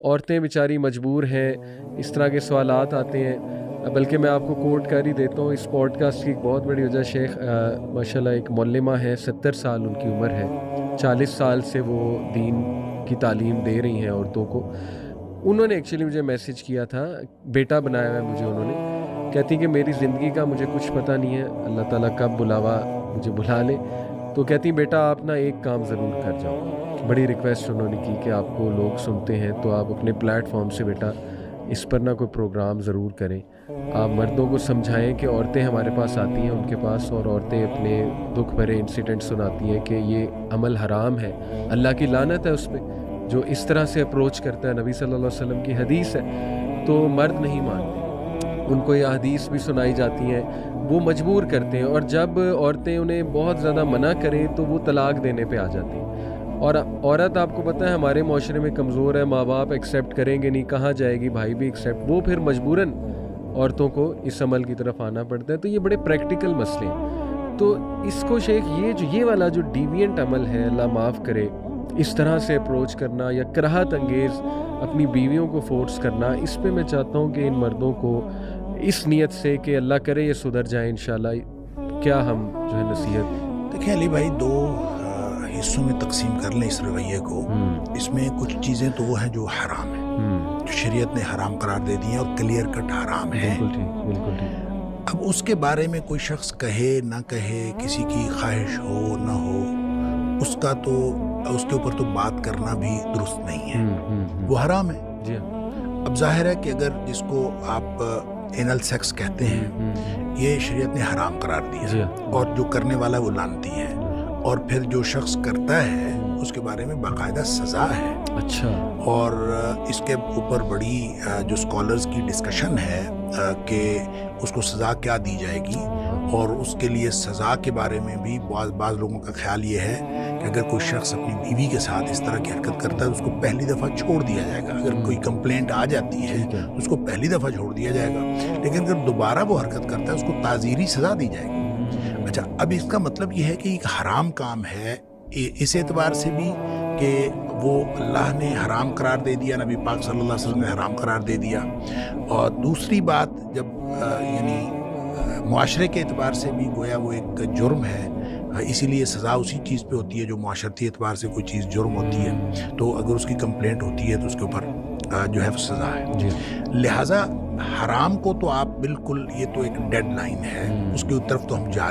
عورتیں بیچاری مجبور ہیں، اس طرح کے سوالات آتے ہیں. بلکہ میں آپ کو کوٹ کر ہی دیتا ہوں. اس پوڈ کاسٹ کی ایک بہت بڑی وجہ شیخ ماشاء اللہ ایک معلمہ ہے، 70 سال ان کی عمر ہے، 40 سال سے وہ دین کی تعلیم دے رہی ہیں عورتوں کو. انہوں نے ایکچولی مجھے میسیج کیا تھا، بیٹا بنایا ہوا ہے مجھے انہوں نے. کہتی کہ میری زندگی کا مجھے کچھ پتہ نہیں ہے، اللہ تعالیٰ کب بلاوا مجھے بلا لے. تو کہتی بیٹا آپ نا ایک کام ضرور کر جاؤ. بڑی ریکویسٹ انہوں نے کی کہ آپ کو لوگ سنتے ہیں تو آپ اپنے پلیٹ فارم سے بیٹا اس پر نہ کوئی پروگرام ضرور کریں. آپ مردوں کو سمجھائیں کہ عورتیں ہمارے پاس آتی ہیں ان کے پاس، اور عورتیں اپنے دکھ بھرے انسیڈنٹ سناتی ہیں کہ یہ عمل حرام ہے، اللہ کی لعنت ہے اس پہ. جو اس طرح سے اپروچ کرتا ہے، نبی صلی اللہ علیہ وسلم کی حدیث ہے، تو مرد نہیں مانتے. ان کو یہ حدیث بھی سنائی جاتی ہیں، وہ مجبور کرتے ہیں، اور جب عورتیں انہیں بہت زیادہ منع کریں تو وہ طلاق دینے پہ آ جاتی ہیں. اور عورت آپ کو پتہ ہے ہمارے معاشرے میں کمزور ہے، ماں باپ ایکسیپٹ کریں گے نہیں، کہاں جائے گی، بھائی بھی ایکسیپٹ، وہ پھر مجبوراً عورتوں کو اس عمل کی طرف آنا پڑتا ہے. تو یہ بڑے پریکٹیکل مسئلے ہیں. تو اس کو شیخ یہ والا جو ڈیوینٹ عمل ہے، اللہ معاف کرے، اس طرح سے اپروچ کرنا یا کراہت انگیز اپنی بیویوں کو فورس کرنا، اس پہ میں چاہتا ہوں کہ ان مردوں کو اس نیت سے کہ اللہ کرے یہ سدھر جائیں انشاءاللہ، کیا ہم جو ہے نصیحت. دیکھیں علی بھائی، دو حصوں میں تقسیم کر لیں اس رویے کو. اس میں کچھ چیزیں تو وہ ہیں جو حرام ہیں، جو شریعت نے حرام قرار دے دی ہیں اور کلیئر کٹ حرام ہیں. بالکل ٹھیک. اب اس کے بارے میں کوئی شخص کہے نہ کہے، کسی کی خواہش ہو نہ ہو، اس کے اوپر تو بات کرنا بھی درست نہیں ہے. وہ حرام ہے. جی. اب ظاہر ہے کہ اگر جس کو آپ اینل سیکس کہتے ہیں، یہ شریعت نے حرام قرار دیا، اور جو کرنے والا وہ لعنتی ہے، اور پھر جو شخص کرتا ہے اس کے بارے میں باقاعدہ سزا ہے. اچھا. اور اس کے اوپر بڑی جو اسکالرز کی ڈسکشن ہے کہ اس کو سزا کیا دی جائے گی، اور اس کے لیے سزا کے بارے میں بھی بعض لوگوں کا خیال یہ ہے کہ اگر کوئی شخص اپنی بیوی کے ساتھ اس طرح کی حرکت کرتا ہے تو اس کو پہلی دفعہ چھوڑ دیا جائے گا. اگر کوئی کمپلینٹ آ جاتی ہے تو اس کو پہلی دفعہ چھوڑ دیا جائے گا، لیکن اگر دوبارہ وہ حرکت کرتا ہے اس کو تعزیری سزا دی جائے گی. اچھا، اب اس کا مطلب یہ ہے کہ ایک حرام کام ہے اس اعتبار سے بھی کہ وہ اللہ نے حرام قرار دے دیا، نبی پاک صلی اللہ علیہ وسلم نے حرام قرار دے دیا. اور دوسری بات، جب یعنی معاشرے کے اعتبار سے بھی گویا وہ ایک جرم ہے، اسی لیے سزا اسی چیز پہ ہوتی ہے جو معاشرتی اعتبار سے کوئی چیز جرم ہوتی ہے. تو اگر اس کی کمپلینٹ ہوتی ہے تو اس کے اوپر جو ہے وہ سزا ہے. لہٰذا حرام کو تو آپ بالکل، یہ تو ایک ڈیڈ لائن ہے، اس کی طرف تو ہم جا